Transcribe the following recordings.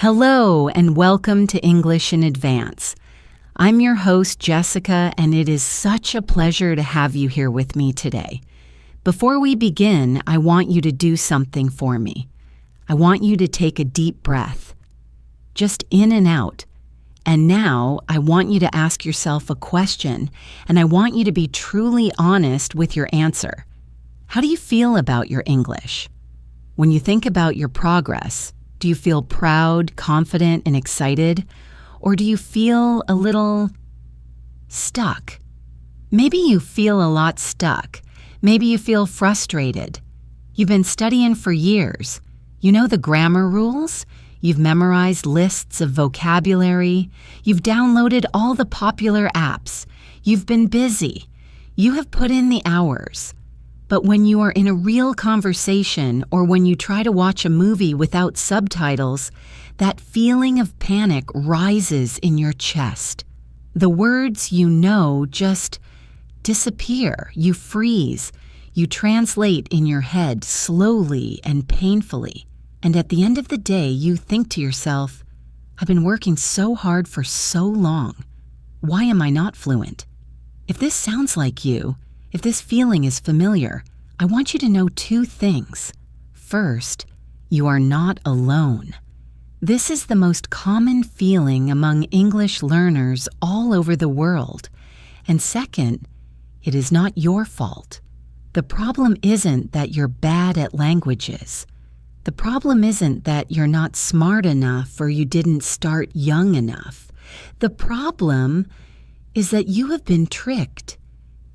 Hello and welcome to English in Advance. I'm your host, Jessica, and it is such a pleasure to have you here with me today. Before we begin, I want you to do something for me. I want you to take a deep breath, just in and out. And now I want you to ask yourself a question, and I want you to be truly honest with your answer. How do you feel about your English? When you think about your progress, do you feel proud, confident, and excited? Or do you feel a little stuck? Maybe you feel a lot stuck. Maybe you feel frustrated. You've been studying for years. You know the grammar rules. You've memorized lists of vocabulary. You've downloaded all the popular apps. You've been busy. You have put in the hours. But when you are in a real conversation or when you try to watch a movie without subtitles, that feeling of panic rises in your chest. The words you know just disappear. You freeze. You translate in your head slowly and painfully. And at the end of the day, you think to yourself, I've been working so hard for so long. Why am I not fluent? If this sounds like you, if this feeling is familiar, I want you to know two things. First, you are not alone. This is the most common feeling among English learners all over the world. And second, it is not your fault. The problem isn't that you're bad at languages. The problem isn't that you're not smart enough or you didn't start young enough. The problem is that you have been tricked.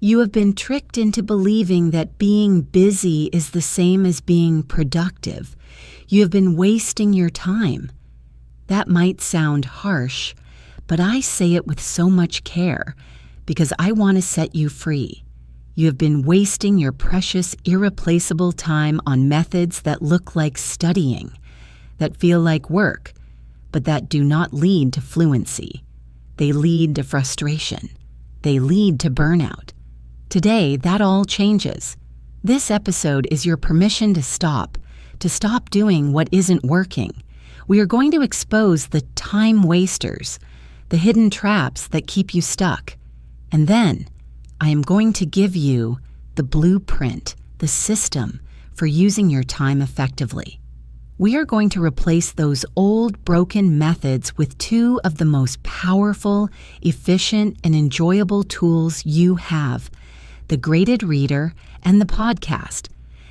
You have been tricked into believing that being busy is the same as being productive. You have been wasting your time. That might sound harsh, but I say it with so much care because I want to set you free. You have been wasting your precious, irreplaceable time on methods that look like studying, that feel like work, but that do not lead to fluency. They lead to frustration. They lead to burnout. Today, that all changes. This episode is your permission to stop doing what isn't working. We are going to expose the time wasters, the hidden traps that keep you stuck. And then, I am going to give you the blueprint, the system for using your time effectively. We are going to replace those old, broken methods with two of the most powerful, efficient, and enjoyable tools you have: the graded reader and the podcast.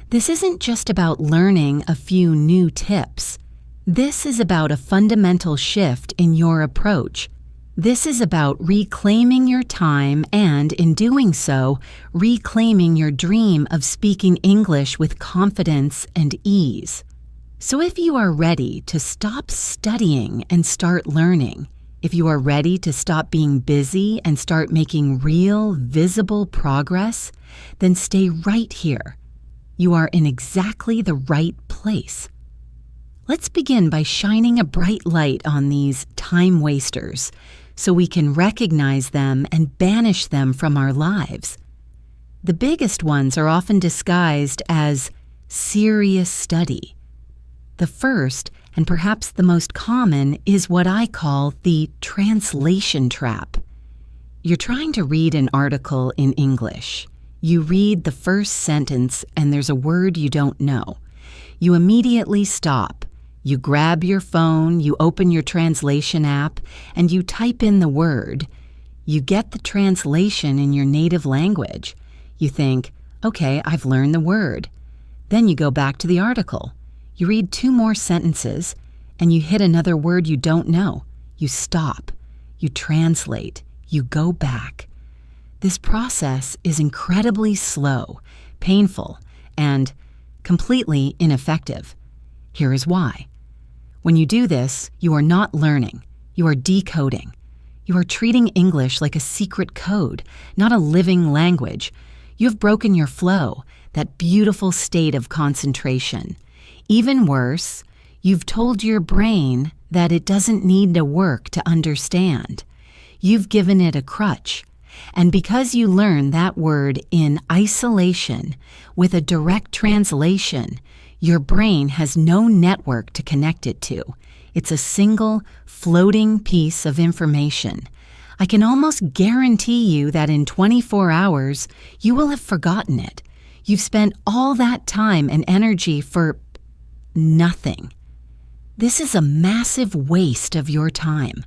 This isn't just about learning a few new tips. This is about a fundamental shift in your approach. This is about reclaiming your time and, in doing so, reclaiming your dream of speaking English with confidence and ease. So if you are ready to stop studying and start learning, if you are ready to stop being busy and start making real, visible progress, then stay right here. You are in exactly the right place. Let's begin by shining a bright light on these time wasters so we can recognize them and banish them from our lives. The biggest ones are often disguised as serious study. The first, and perhaps the most common, is what I call the translation trap. You're trying to read an article in English. You read the first sentence and there's a word you don't know. You immediately stop. You grab your phone, you open your translation app, and you type in the word. You get the translation in your native language. You think, okay, I've learned the word. Then you go back to the article. You read two more sentences, and you hit another word you don't know. You stop. You translate. You go back. This process is incredibly slow, painful, and completely ineffective. Here is why. When you do this, you are not learning. You are decoding. You are treating English like a secret code, not a living language. You have broken your flow, that beautiful state of concentration. Even worse, you've told your brain that it doesn't need to work to understand. You've given it a crutch. And because you learn that word in isolation with a direct translation, your brain has no network to connect it to. It's a single, floating piece of information. I can almost guarantee you that in 24 hours, you will have forgotten it. You've spent all that time and energy for nothing. This is a massive waste of your time.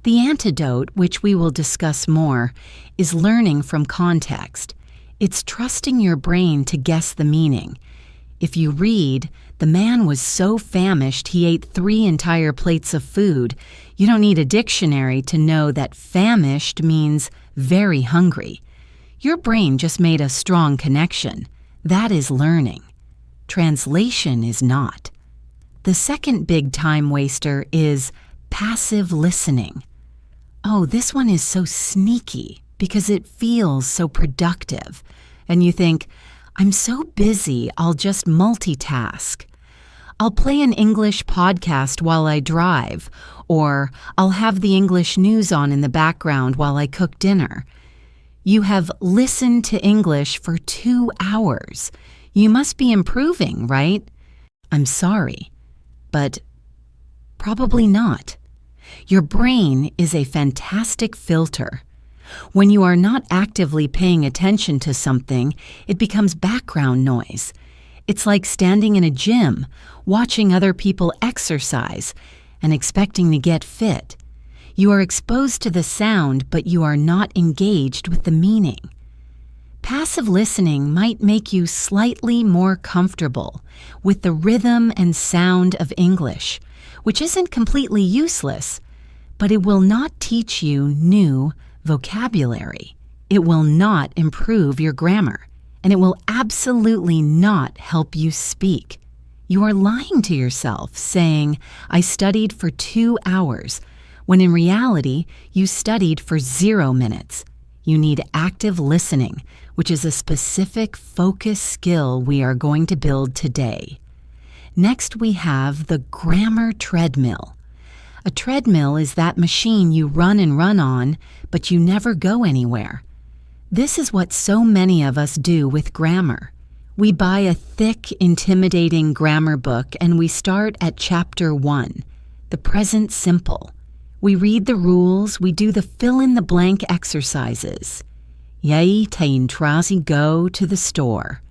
The antidote, which we will discuss more, is learning from context. It's trusting your brain to guess the meaning. If you read, "The man was so famished he ate 3 entire plates of food," you don't need a dictionary to know that famished means very hungry. Your brain just made a strong connection. That is learning. Translation is not. The second big time waster is passive listening. Oh, this one is so sneaky because it feels so productive. And you think, I'm so busy, I'll just multitask. I'll play an English podcast while I drive, or I'll have the English news on in the background while I cook dinner. You have listened to English for 2 hours. You must be improving, right? I'm sorry, but probably not. Your brain is a fantastic filter. When you are not actively paying attention to something, it becomes background noise. It's like standing in a gym, watching other people exercise, and expecting to get fit. You are exposed to the sound, but you are not engaged with the meaning. Passive listening might make you slightly more comfortable with the rhythm and sound of English, which isn't completely useless, but it will not teach you new vocabulary. It will not improve your grammar, and it will absolutely not help you speak. You are lying to yourself, saying, "I studied for 2 hours," when in reality, you studied for 0 minutes. You need active listening, which is a specific focus skill we are going to build today. Next, we have the grammar treadmill. A treadmill is that machine you run and run on, but you never go anywhere. This is what so many of us do with grammar. We buy a thick, intimidating grammar book and we start at chapter 1, the present simple. We read the rules, we do the fill-in-the-blank exercises. Yei tain trazi go to the store.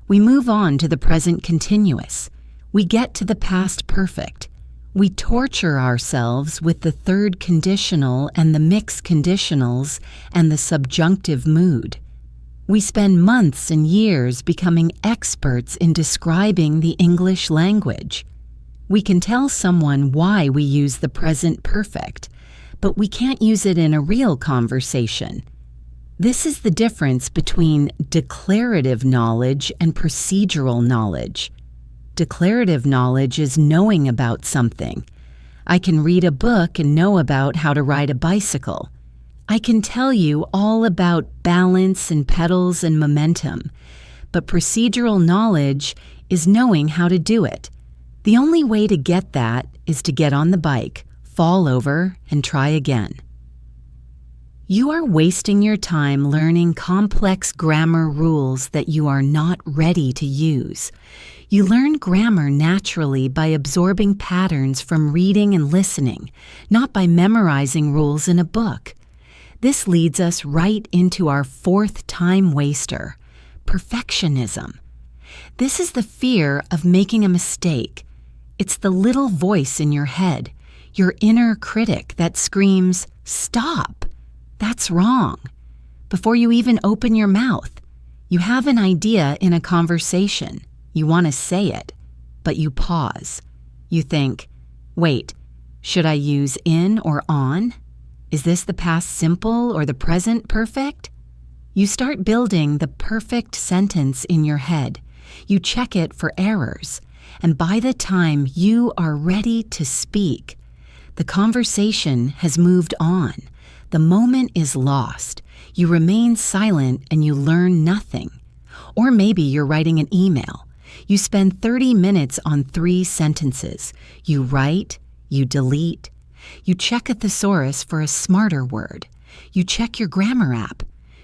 We move on to the present continuous. We get to the past perfect. We torture ourselves with the third conditional and the mixed conditionals and the subjunctive mood. We spend months and years becoming experts in describing the English language. We can tell someone why we use the present perfect, but we can't use it in a real conversation. This is the difference between declarative knowledge and procedural knowledge. Declarative knowledge is knowing about something. I can read a book and know about how to ride a bicycle. I can tell you all about balance and pedals and momentum, but procedural knowledge is knowing how to do it. The only way to get that is to get on the bike, fall over, and try again. You are wasting your time learning complex grammar rules that you are not ready to use. You learn grammar naturally by absorbing patterns from reading and listening, not by memorizing rules in a book. This leads us right into our fourth time waster, perfectionism. This is the fear of making a mistake. It's the little voice in your head, your inner critic that screams, "Stop! That's wrong." Before you even open your mouth, you have an idea in a conversation. You want to say it, but you pause. You think, wait, should I use in or on? Is this the past simple or the present perfect? You start building the perfect sentence in your head. You check it for errors, and by the time you are ready to speak, the conversation has moved on. The moment is lost. You remain silent and you learn nothing. Or maybe you're writing an email. You spend 30 minutes on 3 sentences. You write, you delete, you check a thesaurus for a smarter word. You check your grammar app.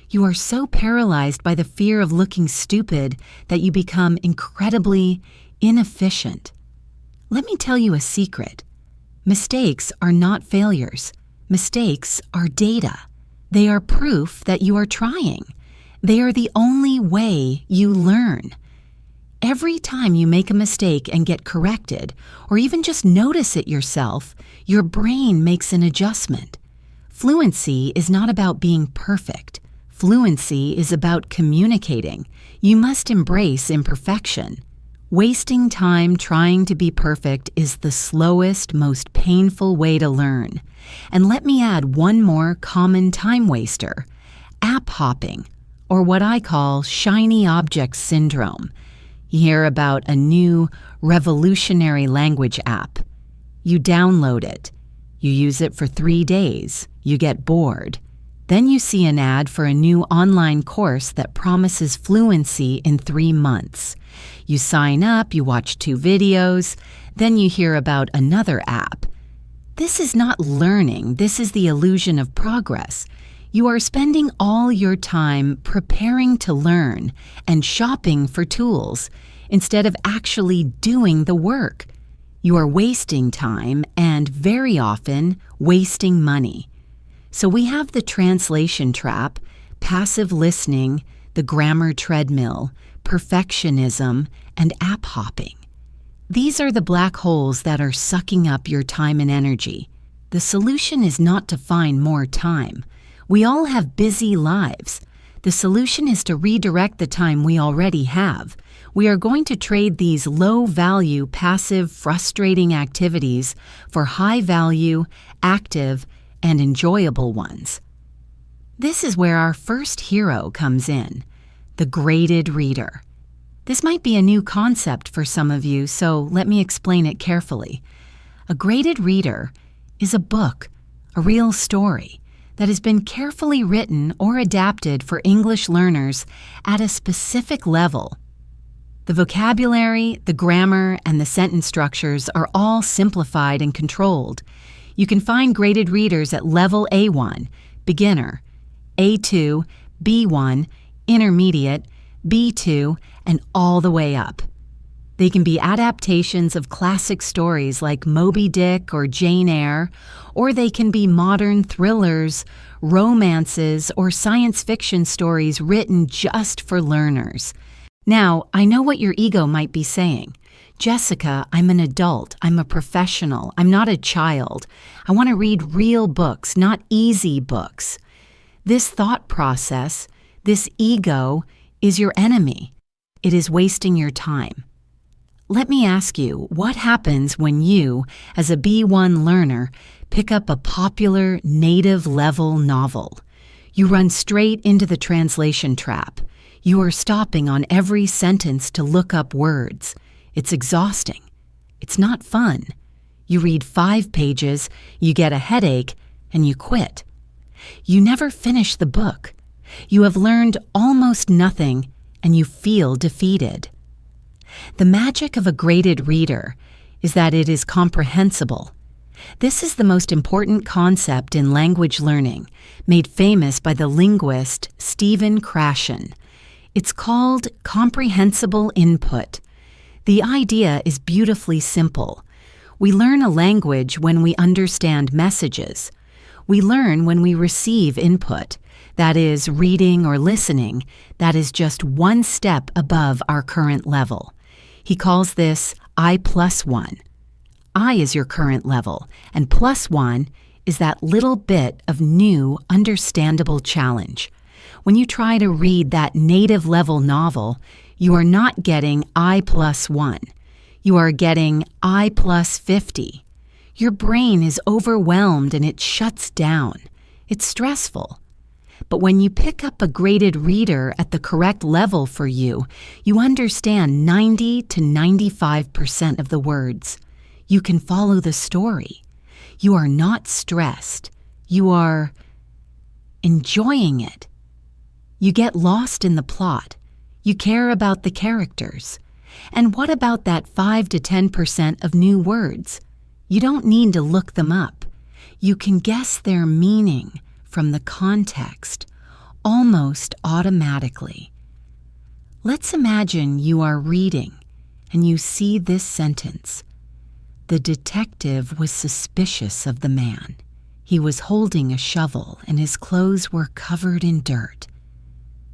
You are so paralyzed by the fear of looking stupid that you become incredibly inefficient. Let me tell you a secret. Mistakes are not failures. Mistakes are data. They are proof that you are trying. They are the only way you learn. Every time you make a mistake and get corrected, or even just notice it yourself, your brain makes an adjustment. Fluency is not about being perfect. Fluency is about communicating. You must embrace imperfection. Wasting time trying to be perfect is the slowest, most painful way to learn. And let me add one more common time waster: app hopping, or what I call shiny object syndrome. You hear about a new revolutionary language app. You download it. You use it for 3 days. You get bored. Then you see an ad for a new online course that promises fluency in 3 months. You sign up, you watch 2 videos, then you hear about another app. This is not learning, this is the illusion of progress. You are spending all your time preparing to learn and shopping for tools instead of actually doing the work. You are wasting time and, very often, wasting money. So we have the translation trap, passive listening, the grammar treadmill, perfectionism, and app hopping. These are the black holes that are sucking up your time and energy. The solution is not to find more time. We all have busy lives. The solution is to redirect the time we already have. We are going to trade these low-value, passive, frustrating activities for high-value, active, and enjoyable ones. This is where our first hero comes in, the graded reader. This might be a new concept for some of you, so let me explain it carefully. A graded reader is a book, a real story, that has been carefully written or adapted for English learners at a specific level. The vocabulary, the grammar, and the sentence structures are all simplified and controlled. You can find graded readers at level A1, beginner, A2, B1, intermediate, B2, and all the way up. They can be adaptations of classic stories like Moby Dick or Jane Eyre, or they can be modern thrillers, romances, or science fiction stories written just for learners. Now, I know what your ego might be saying. Jessica, I'm an adult, I'm a professional, I'm not a child. I want to read real books, not easy books. This thought process, this ego, is your enemy. It is wasting your time. Let me ask you, what happens when you, as a B1 learner, pick up a popular native-level novel? You run straight into the translation trap. You are stopping on every sentence to look up words. It's exhausting. It's not fun. You read 5 pages, you get a headache, and you quit. You never finish the book. You have learned almost nothing, and you feel defeated. The magic of a graded reader is that it is comprehensible. This is the most important concept in language learning, made famous by the linguist Stephen Krashen. It's called comprehensible input. The idea is beautifully simple. We learn a language when we understand messages. We learn when we receive input, that is, reading or listening, that is just one step above our current level. He calls this I+1. I is your current level, and +1 is that little bit of new, understandable challenge. When you try to read that native-level novel, you are not getting I+1. You are getting I+50. Your brain is overwhelmed and it shuts down. It's stressful. But when you pick up a graded reader at the correct level for you, you understand 90 to 95% of the words. You can follow the story. You are not stressed. You are enjoying it. You get lost in the plot. You care about the characters. And what about that 5 to 10% of new words? You don't need to look them up. You can guess their meaning from the context, almost automatically. Let's imagine you are reading and you see this sentence. The detective was suspicious of the man. He was holding a shovel and his clothes were covered in dirt.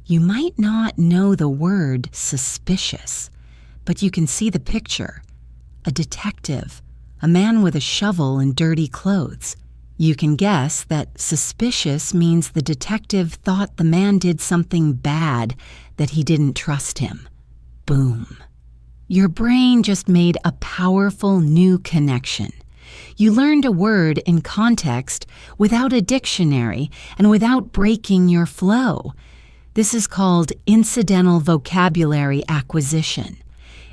You might not know the word suspicious, but you can see the picture. A detective, a man with a shovel and dirty clothes. You can guess that suspicious means the detective thought the man did something bad, that he didn't trust him. Boom. Your brain just made a powerful new connection. You learned a word in context without a dictionary and without breaking your flow. This is called incidental vocabulary acquisition.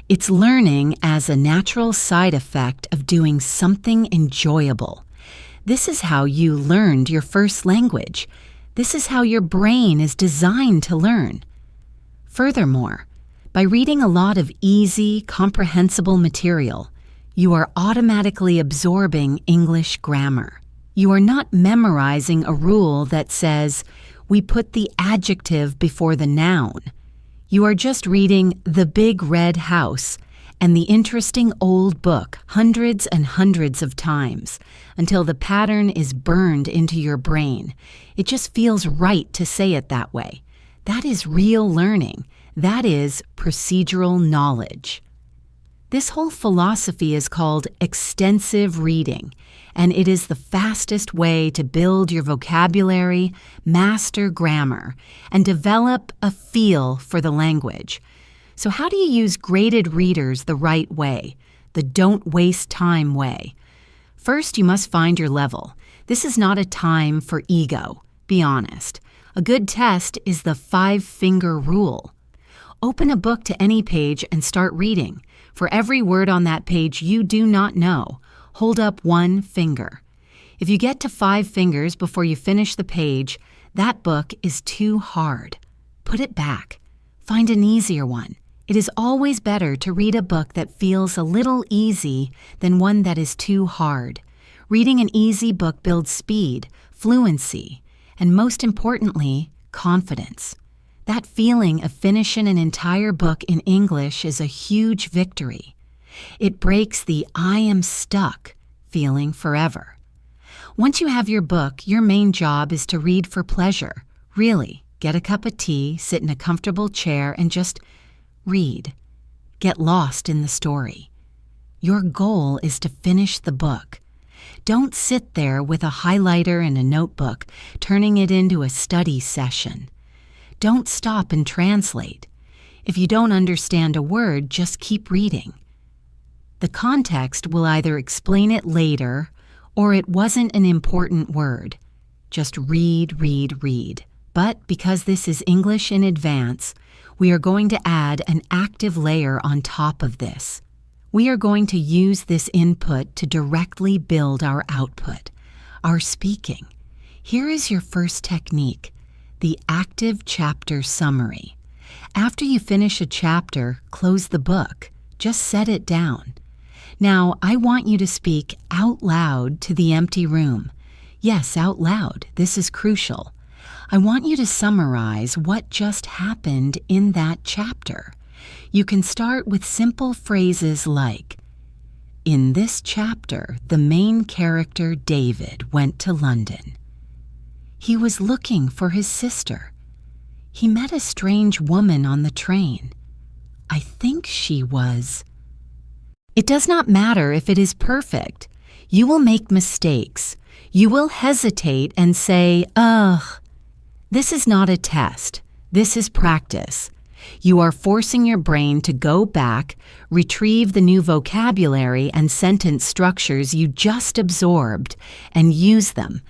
It's learning as a natural side effect of doing something enjoyable. This is how you learned your first language. This is how your brain is designed to learn. Furthermore, by reading a lot of easy, comprehensible material, you are automatically absorbing English grammar. You are not memorizing a rule that says, we put the adjective before the noun. You are just reading The Big Red House and the interesting old book hundreds and hundreds of times until the pattern is burned into your brain. It just feels right to say it that way. That is real learning. That is procedural knowledge. This whole philosophy is called extensive reading, and it is the fastest way to build your vocabulary, master grammar, and develop a feel for the language. So how do you use graded readers the right way, the don't waste time way? First, you must find your level. This is not a time for ego. Be honest. A good test is the 5-finger rule. Open a book to any page and start reading. For every word on that page you do not know, hold up 1 finger. If you get to 5 fingers before you finish the page, that book is too hard. Put it back. Find an easier one. It is always better to read a book that feels a little easy than one that is too hard. Reading an easy book builds speed, fluency, and most importantly, confidence. That feeling of finishing an entire book in English is a huge victory. It breaks the I am stuck feeling forever. Once you have your book, your main job is to read for pleasure. Really, get a cup of tea, sit in a comfortable chair, and just read. Get lost in the story. Your goal is to finish the book. Don't sit there with a highlighter and a notebook, turning it into a study session. Don't stop and translate. If you don't understand a word, just keep reading. The context will either explain it later or it wasn't an important word. Just read, read, read. But because this is English in advance, we are going to add an active layer on top of this. We are going to use this input to directly build our output, our speaking. Here is your first technique. The active chapter summary. After you finish a chapter, close the book. Just set it down. Now, I want you to speak out loud to the empty room. Yes, out loud. This is crucial. I want you to summarize what just happened in that chapter. You can start with simple phrases like, in this chapter, the main character, David, went to London. He was looking for his sister. He met a strange woman on the train. I think she was. It does not matter if it is perfect. You will make mistakes. You will hesitate and say, ugh. This is not a test. This is practice. You are forcing your brain to go back, retrieve the new vocabulary and sentence structures you just absorbed, and use them.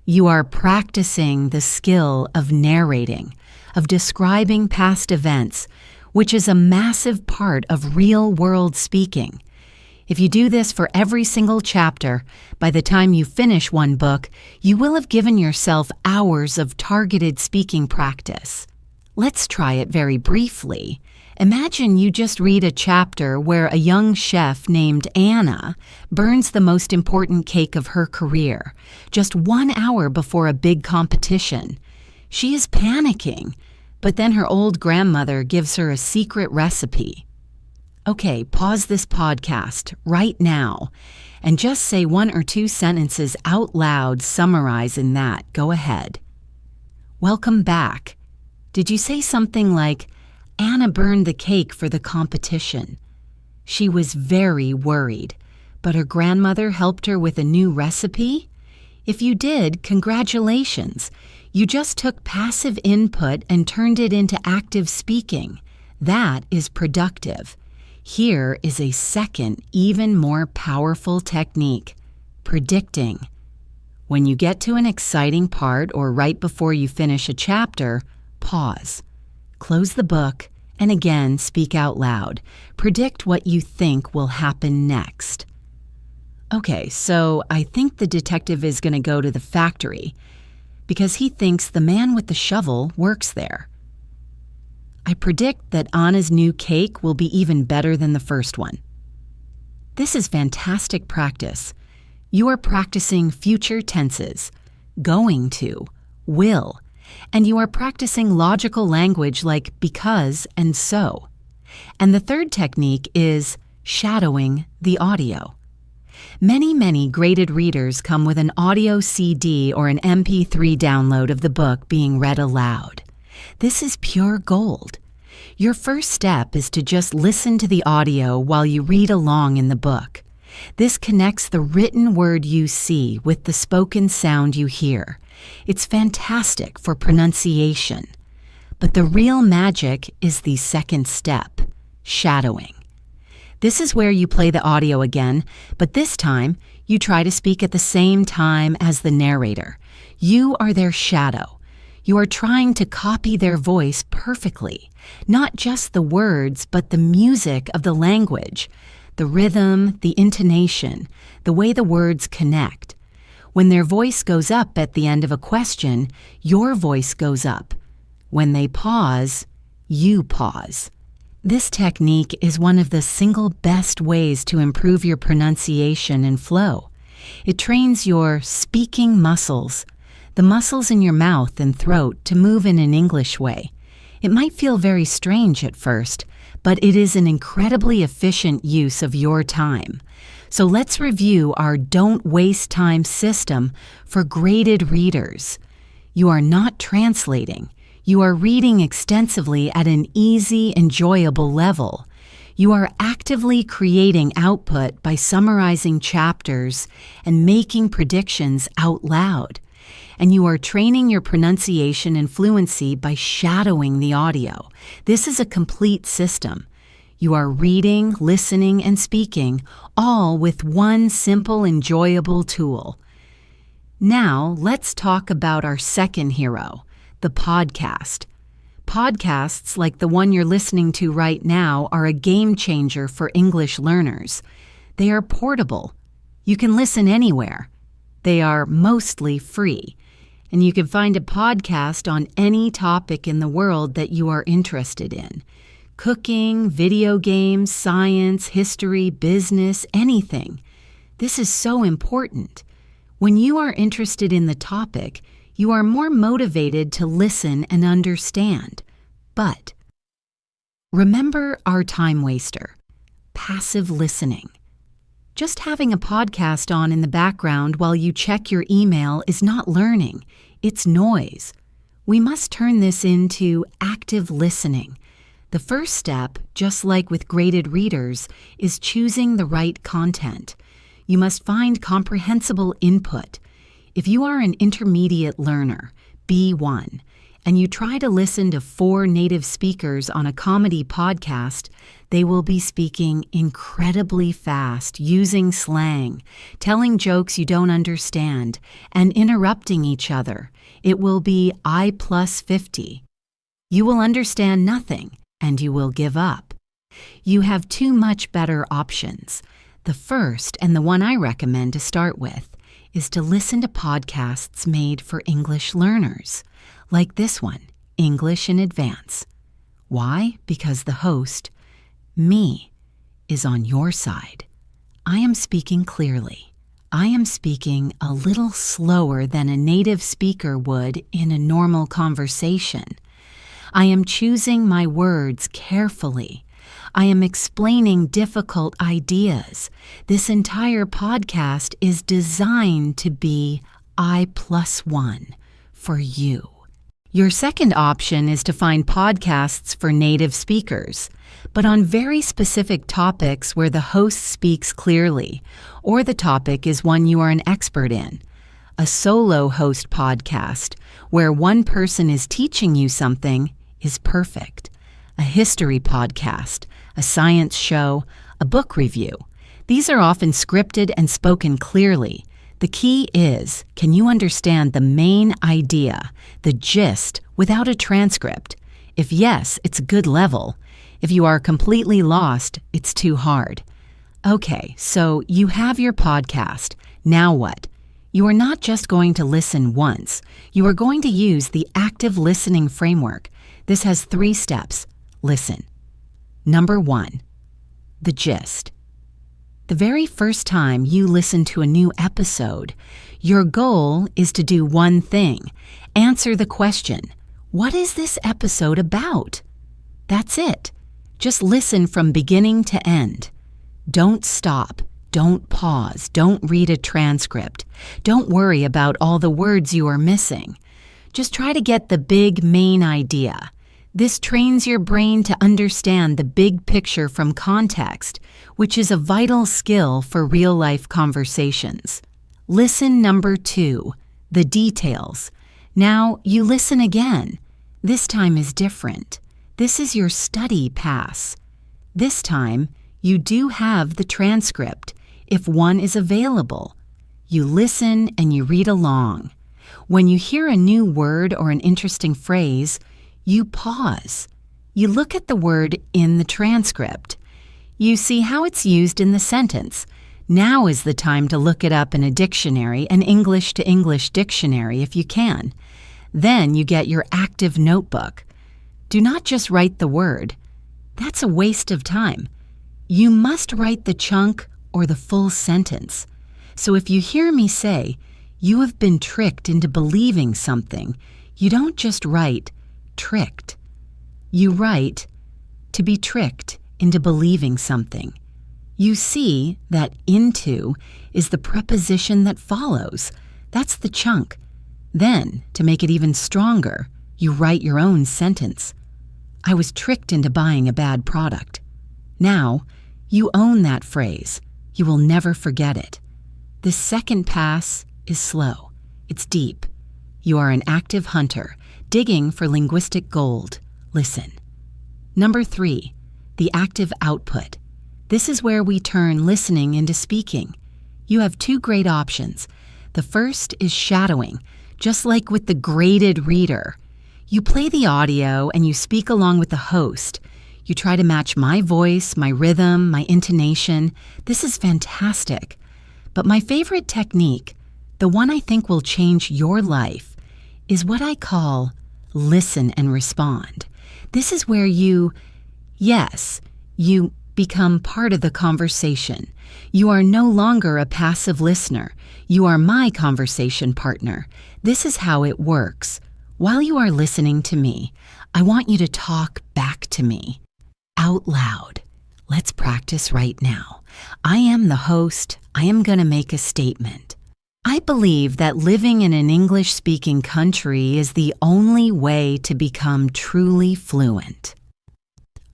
You are practicing the skill of narrating, of describing past events, which is a massive part of real-world speaking. If you do this for every single chapter, by the time you finish one book, you will have given yourself hours of targeted speaking practice. Let's try it very briefly. Imagine you just read a chapter where a young chef named Anna burns the most important cake of her career, just 1 hour before a big competition. She is panicking, but then her old grandmother gives her a secret recipe. Okay, pause this podcast right now and just say 1 or 2 sentences out loud summarizing that. Go ahead. Welcome back. Did you say something like, Anna burned the cake for the competition? She was very worried, but her grandmother helped her with a new recipe? If you did, congratulations. You just took passive input and turned it into active speaking. That is productive. Here is a second, even more powerful technique: predicting. When you get to an exciting part or right before you finish a chapter, pause. Close the book and again speak out loud. Predict what you think will happen next. Okay, so I think the detective is going to go to the factory because he thinks the man with the shovel works there. I predict that Anna's new cake will be even better than the first one. This is fantastic practice. You are practicing future tenses, going to, will, and you are practicing logical language like because and so. And the third technique is shadowing the audio. Many graded readers come with an audio CD or an MP3 download of the book being read aloud. This is pure gold. Your first step is to just listen to the audio while you read along in the book. This connects the written word you see with the spoken sound you hear. It's fantastic for pronunciation. But the real magic is the second step, shadowing. This is where you play the audio again, but this time you try to speak at the same time as the narrator. You are their shadow. You are trying to copy their voice perfectly, not just the words, but the music of the language, the rhythm, the intonation, the way the words connect. When their voice goes up at the end of a question, your voice goes up. When they pause, you pause. This technique is one of the single best ways to improve your pronunciation and flow. It trains your speaking muscles, the muscles in your mouth and throat, to move in an English way. It might feel very strange at first, but it is an incredibly efficient use of your time. So let's review our don't waste time system for graded readers. You are not translating. You are reading extensively at an easy, enjoyable level. You are actively creating output by summarizing chapters and making predictions out loud. And you are training your pronunciation and fluency by shadowing the audio. This is a complete system. You are reading, listening, and speaking, all with one simple, enjoyable tool. Now, let's talk about our second hero, the podcast. Podcasts like the one you're listening to right now are a game changer for English learners. They are portable. You can listen anywhere. They are mostly free. And you can find a podcast on any topic in the world that you are interested in. Cooking, video games, science, history, business, anything. This is so important. When you are interested in the topic, you are more motivated to listen and understand. But remember our time waster, passive listening. Just having a podcast on in the background while you check your email is not learning. It's noise. We must turn this into active listening. The first step, just like with graded readers, is choosing the right content. You must find comprehensible input. If you are an intermediate learner, B1, and you try to listen to 4 native speakers on a comedy podcast, they will be speaking incredibly fast, using slang, telling jokes you don't understand, and interrupting each other. It will be I plus 50. You will understand nothing, and you will give up. You have 2 much better options. The first, and the one I recommend to start with, is to listen to podcasts made for English learners, like this one, English in Advance. Why? Because the host, me, is on your side. I am speaking clearly. I am speaking a little slower than a native speaker would in a normal conversation. I am choosing my words carefully. I am explaining difficult ideas. This entire podcast is designed to be I+1 for you. Your second option is to find podcasts for native speakers, but on very specific topics where the host speaks clearly, or the topic is one you are an expert in. A solo host podcast, where one person is teaching you something, is perfect. A history podcast, a science show, a book review. These are often scripted and spoken clearly. The key is, can you understand the main idea, the gist, without a transcript? If yes, it's a good level. If you are completely lost, it's too hard. Okay, so you have your podcast. Now what? You are not just going to listen once. You are going to use the active listening framework. This has 3 steps. Listen. Number 1, the gist. The very first time you listen to a new episode, your goal is to do one thing. Answer the question, what is this episode about? That's it. Just listen from beginning to end. Don't stop. Don't pause. Don't read a transcript. Don't worry about all the words you are missing. Just try to get the big main idea. This trains your brain to understand the big picture from context, which is a vital skill for real-life conversations. Listen number 2, the details. Now you listen again. This time is different. This is your study pass. This time, you do have the transcript, if one is available. You listen and you read along. When you hear a new word or an interesting phrase, you pause. You look at the word in the transcript. You see how it's used in the sentence. Now is the time to look it up in a dictionary, an English-to-English dictionary if you can. Then you get your active notebook. Do not just write the word. That's a waste of time. You must write the chunk or the full sentence. So if you hear me say, you have been tricked into believing something, you don't just write, tricked. You write, to be tricked into believing something. You see that into is the preposition that follows. That's the chunk. Then, to make it even stronger, you write your own sentence. I was tricked into buying a bad product. Now, you own that phrase. You will never forget it. This second pass is slow. It's deep. You are an active hunter, digging for linguistic gold. Listen. Number 3, the active output. This is where we turn listening into speaking. You have 2 great options. The first is shadowing, just like with the graded reader. You play the audio and you speak along with the host. You try to match my voice, my rhythm, my intonation. This is fantastic. But my favorite technique, the one I think will change your life, is what I call listen and respond. This is where you become part of the conversation. You are no longer a passive listener. You are my conversation partner. This is how it works. While you are listening to me, I want you to talk back to me out loud. Let's practice right now. I am the host. I am going to make a statement. I believe that living in an English-speaking country is the only way to become truly fluent.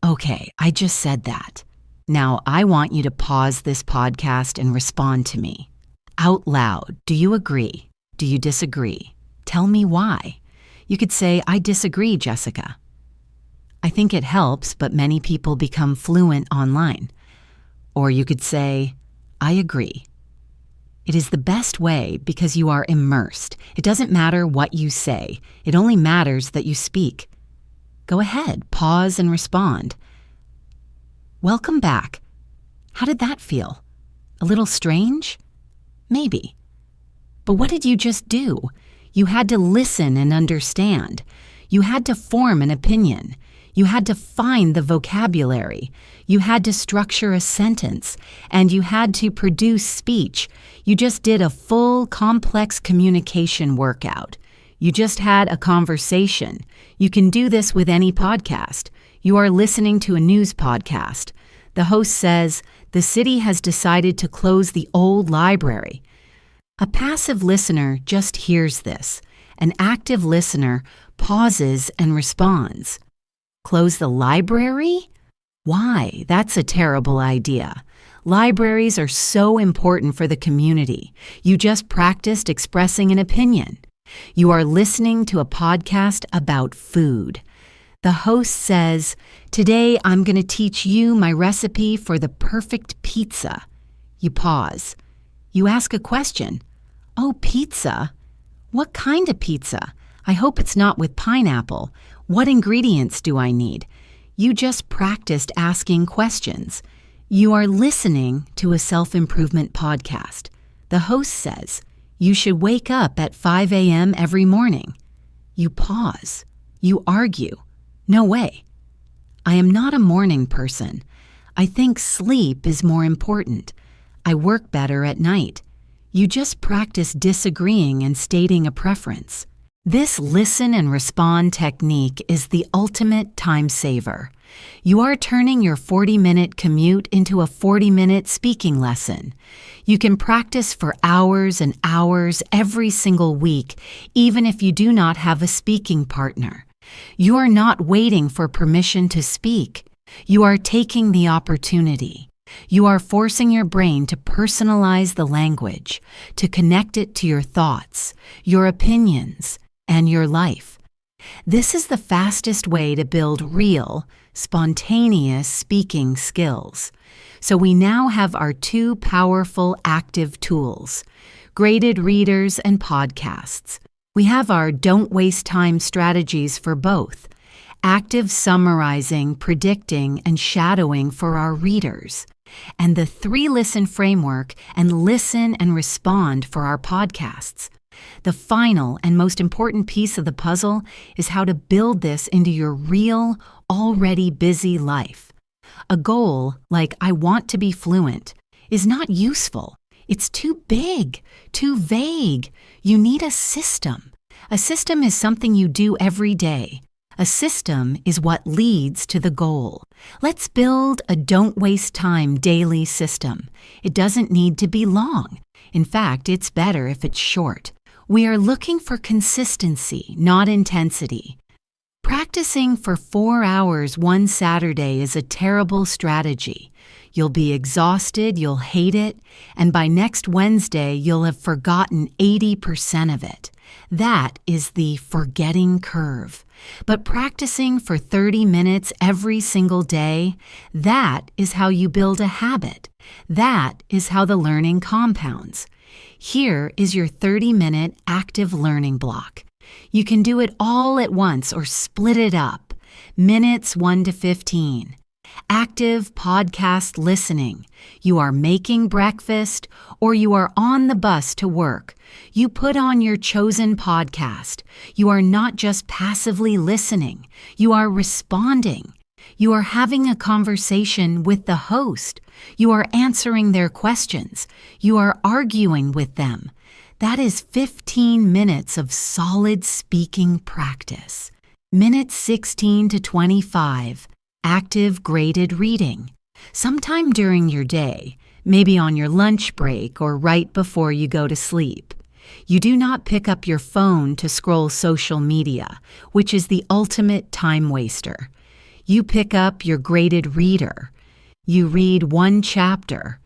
Okay, I just said that. Now I want you to pause this podcast and respond to me. Out loud, do you agree? Do you disagree? Tell me why. You could say, I disagree, Jessica. I think it helps, but many people become fluent online. Or you could say, I agree. It is the best way because you are immersed. It doesn't matter what you say. It only matters that you speak. Go ahead, pause and respond. Welcome back. How did that feel? A little strange? Maybe. But what did you just do? You had to listen and understand. You had to form an opinion. You had to find the vocabulary. You had to structure a sentence. And you had to produce speech. You just did a full, complex communication workout. You just had a conversation. You can do this with any podcast. You are listening to a news podcast. The host says, "The city has decided to close the old library." A passive listener just hears this. An active listener pauses and responds. Close the library? Why? That's a terrible idea. Libraries are so important for the community. You just practiced expressing an opinion. You are listening to a podcast about food. The host says, "Today I'm going to teach you my recipe for the perfect pizza." You pause. You ask a question. "Oh, pizza? What kind of pizza? I hope it's not with pineapple. What ingredients do I need?" You just practiced asking questions. You are listening to a self-improvement podcast. The host says, "You should wake up at 5 a.m. every morning." You pause. You argue. "No way. I am not a morning person. I think sleep is more important. I work better at night." You just practice disagreeing and stating a preference. This listen and respond technique is the ultimate time saver. You are turning your 40-minute commute into a 40-minute speaking lesson. You can practice for hours and hours every single week, even if you do not have a speaking partner. You are not waiting for permission to speak. You are taking the opportunity. You are forcing your brain to personalize the language, to connect it to your thoughts, your opinions, and your life. This is the fastest way to build real, spontaneous speaking skills. So we now have our two powerful active tools, graded readers and podcasts. We have our don't waste time strategies for both, active summarizing, predicting, and shadowing for our readers, and the 3-listen framework and listen and respond for our podcasts. The final and most important piece of the puzzle is how to build this into your real, already busy life. A goal like "I want to be fluent" is not useful. It's too big, too vague. You need a system. A system is something you do every day. A system is what leads to the goal. Let's build a don't waste time daily system. It doesn't need to be long. In fact, it's better if it's short. We are looking for consistency, not intensity. Practicing for 4 hours one Saturday is a terrible strategy. You'll be exhausted, you'll hate it, and by next Wednesday, you'll have forgotten 80% of it. That is the forgetting curve. But practicing for 30 minutes every single day, that is how you build a habit. That is how the learning compounds. Here is your 30-minute active learning block. You can do it all at once or split it up. Minutes 1 to 15. Active podcast listening. You are making breakfast or you are on the bus to work. You put on your chosen podcast. You are not just passively listening. You are responding. You are having a conversation with the host. You are answering their questions. You are arguing with them. That is 15 minutes of solid speaking practice. Minutes 16 to 25. Active graded reading. Sometime during your day, maybe on your lunch break or right before you go to sleep. You do not pick up your phone to scroll social media, which is the ultimate time waster. You pick up your graded reader. You read one chapter.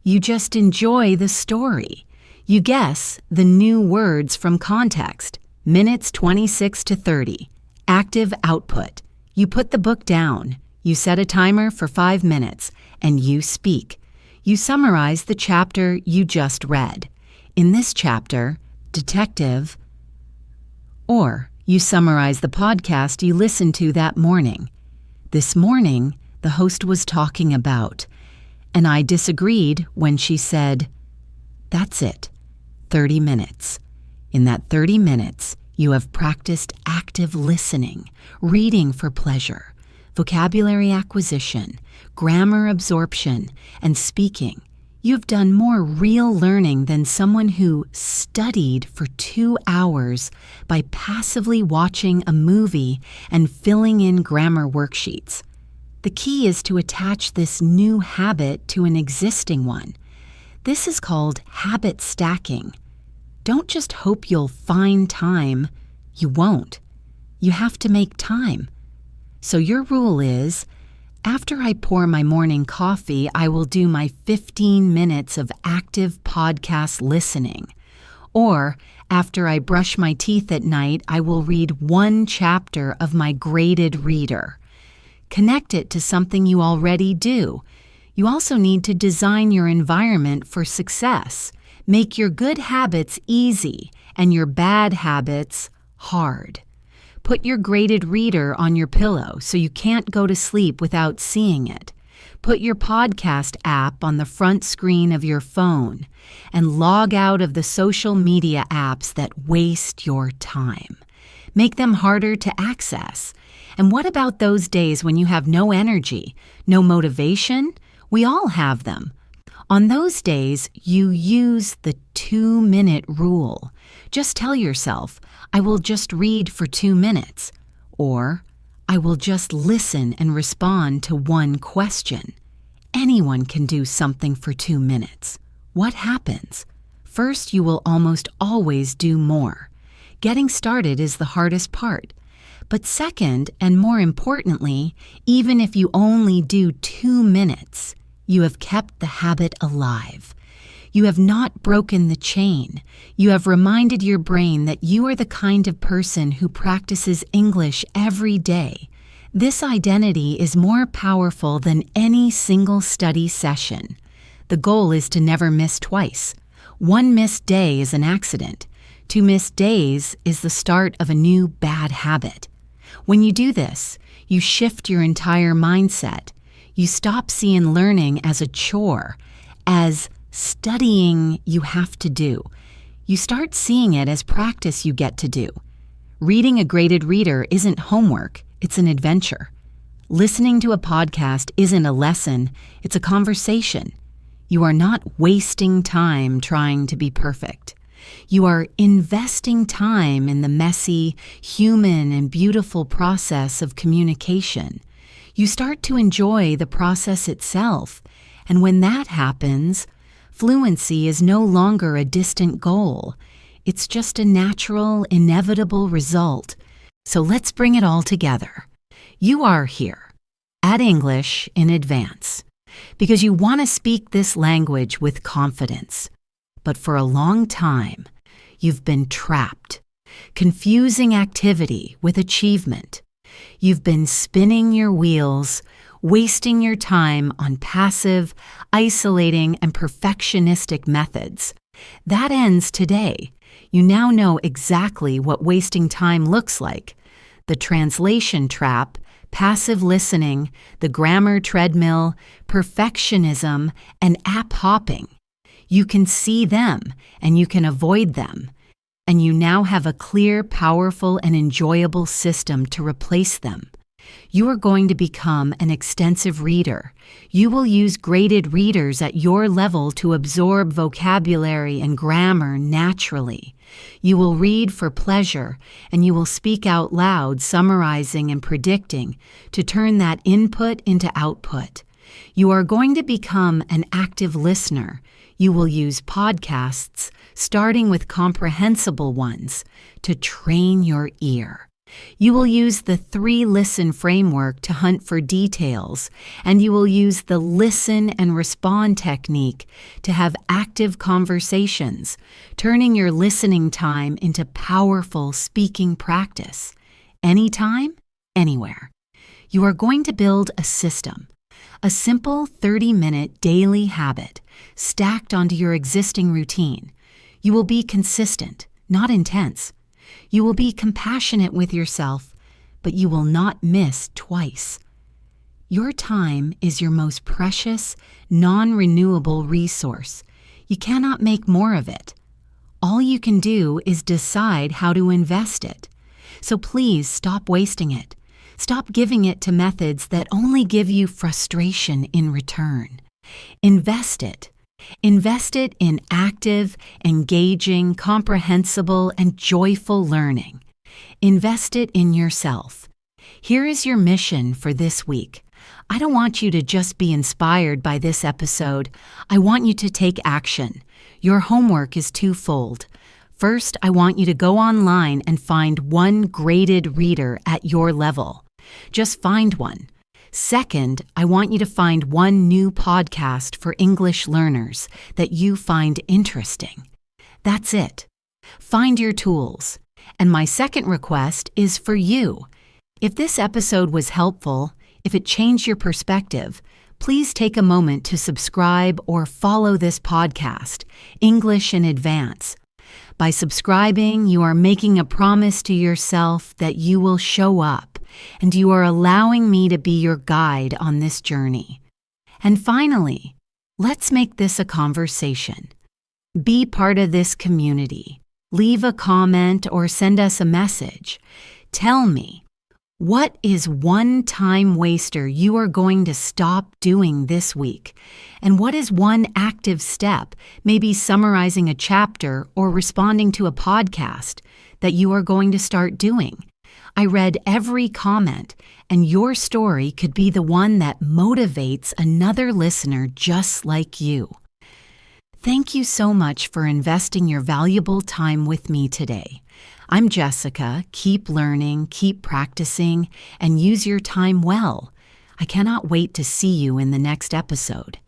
You just enjoy the story. You guess the new words from context. Minutes 26 to 30. Active output. You put the book down. You set a timer for 5 minutes, and you speak. You summarize the chapter you just read. In this chapter, detective, or you summarize the podcast you listened to that morning. This morning, the host was talking about, and I disagreed when she said, "That's it, 30 minutes." In that 30 minutes, you have practiced active listening, reading for pleasure, vocabulary acquisition, grammar absorption, and speaking. You've done more real learning than someone who studied for 2 hours by passively watching a movie and filling in grammar worksheets. The key is to attach this new habit to an existing one. This is called habit stacking. Don't just hope you'll find time. You won't. You have to make time. So your rule is, after I pour my morning coffee, I will do my 15 minutes of active podcast listening. Or, after I brush my teeth at night, I will read 1 chapter of my graded reader. Connect it to something you already do. You also need to design your environment for success. Make your good habits easy and your bad habits hard. Put your graded reader on your pillow so you can't go to sleep without seeing it. Put your podcast app on the front screen of your phone and log out of the social media apps that waste your time. Make them harder to access. And what about those days when you have no energy, no motivation? We all have them. On those days, you use the 2-minute rule. Just tell yourself, I will just read for 2 minutes, or I will just listen and respond to 1 question. Anyone can do something for 2 minutes. What happens? First, you will almost always do more. Getting started is the hardest part. But second, and more importantly, even if you only do 2 minutes, you have kept the habit alive. You have not broken the chain. You have reminded your brain that you are the kind of person who practices English every day. This identity is more powerful than any single study session. The goal is to never miss twice. 1 missed day is an accident. 2 missed days is the start of a new bad habit. When you do this, you shift your entire mindset. You stop seeing learning as a chore, as studying you have to do. You start seeing it as practice you get to do. Reading a graded reader isn't homework, it's an adventure. Listening to a podcast isn't a lesson, it's a conversation. You are not wasting time trying to be perfect. You are investing time in the messy, human, and beautiful process of communication. You start to enjoy the process itself, and when that happens, fluency is no longer a distant goal. It's just a natural, inevitable result. So let's bring it all together. You are here at English in Advance because you want to speak this language with confidence. But for a long time, you've been trapped, confusing activity with achievement. You've been spinning your wheels, wasting your time on passive, isolating, and perfectionistic methods. That ends today. You now know exactly what wasting time looks like. The translation trap, passive listening, the grammar treadmill, perfectionism, and app hopping. You can see them, and you can avoid them. And you now have a clear, powerful, and enjoyable system to replace them. You are going to become an extensive reader. You will use graded readers at your level to absorb vocabulary and grammar naturally. You will read for pleasure, and you will speak out loud, summarizing and predicting, to turn that input into output. You are going to become an active listener. You will use podcasts, starting with comprehensible ones, to train your ear. You will use the 3-listen framework to hunt for details, and you will use the listen and respond technique to have active conversations, turning your listening time into powerful speaking practice. Anytime, anywhere. You are going to build a system, a simple 30-minute daily habit stacked onto your existing routine. You will be consistent, not intense. You will be compassionate with yourself, but you will not miss twice. Your time is your most precious, non-renewable resource. You cannot make more of it. All you can do is decide how to invest it. So please stop wasting it. Stop giving it to methods that only give you frustration in return. Invest it. Invest it in active, engaging, comprehensible, and joyful learning. Invest it in yourself. Here is your mission for this week. I don't want you to just be inspired by this episode. I want you to take action. Your homework is twofold. First, I want you to go online and find one graded reader at your level. Just find one. Second, I want you to find one new podcast for English learners that you find interesting. That's it. Find your tools. And my second request is for you. If this episode was helpful, if it changed your perspective, please take a moment to subscribe or follow this podcast, English in Advance. By subscribing, you are making a promise to yourself that you will show up, and you are allowing me to be your guide on this journey. And finally, let's make this a conversation. Be part of this community. Leave a comment or send us a message. Tell me, what is one time waster you are going to stop doing this week? And what is one active step, maybe summarizing a chapter or responding to a podcast, that you are going to start doing? I read every comment, and your story could be the one that motivates another listener just like you. Thank you so much for investing your valuable time with me today. I'm Jessica. Keep learning, keep practicing, and use your time well. I cannot wait to see you in the next episode.